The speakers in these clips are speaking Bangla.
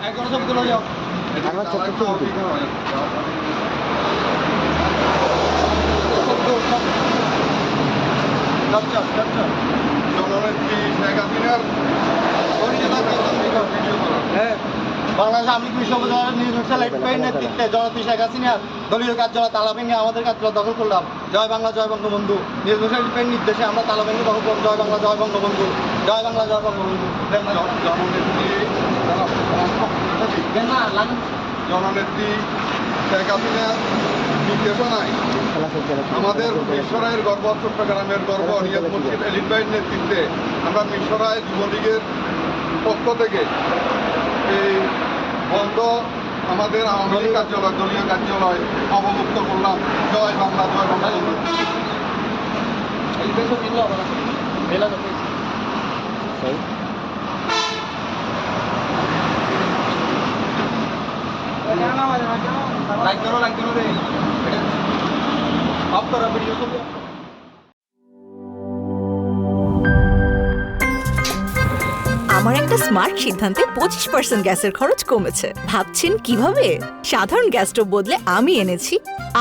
একজন সব তুলে যাও। আমার ছোট্ট ছবি জননেত্রী শেখ হাসিনার হ্যাঁ, বাংলাদেশ আওয়ামী লীগ বিশ্ববিদ্যালয়ের নির্বাচন নেতৃত্বে জননেত্রী শেখ হাসিনার দলীয় কার্যালয় তালা ভেঙে আমাদের কার্যালয় দখল করলাম। জয় বাংলা জয় বঙ্গবন্ধু। নির্বাচন নির্দেশে আমরা তালা ভেঙে দখল করব। জয় বাংলা জয় বঙ্গবন্ধু। জয় বাংলা জয় বঙ্গবন্ধু। জননেত্রী শেখ হাসিনার নির্দেশনায় আমাদের মিরসরাইয়ের গর্ব, চট্টগ্রামের গর্ব রিয়াদ মুর্শিদ এলিন ভাইয়ের নেতৃত্বে আমরা মিরসরাই যুবলীগের পক্ষ থেকে এই বন্ধ আমাদের আওয়ামী লীগ কার্যালয়, দলীয় কার্যালয় অবমুক্ত করলাম। জয় বাংলা জয় বঙ্গবন্ধু। লাইক করো রে। অফ করো ভিডিও ছবি। আমার একটা স্মার্ট সিদ্ধান্তে 25% গ্যাসের খরচ কমেছে। ভাবছেন কিভাবে? সাধারণ গ্যাস স্টোভ বদলে আমি এনেছি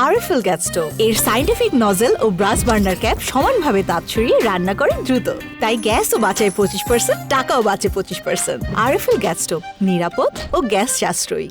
আরএফএল গ্যাস স্টোভ। এর সাইন্টিফিক নজল ও ব্রাস বার্নার ক্যাপ সমানভাবে তাপ ছড়িয়ে রান্না করে দ্রুত। তাই গ্যাসও বাঁচায় 25%, টাকাও বাঁচে 25%। আরএফএল গ্যাস স্টোভ নিরাপদ ও গ্যাস সাশ্রয়ী।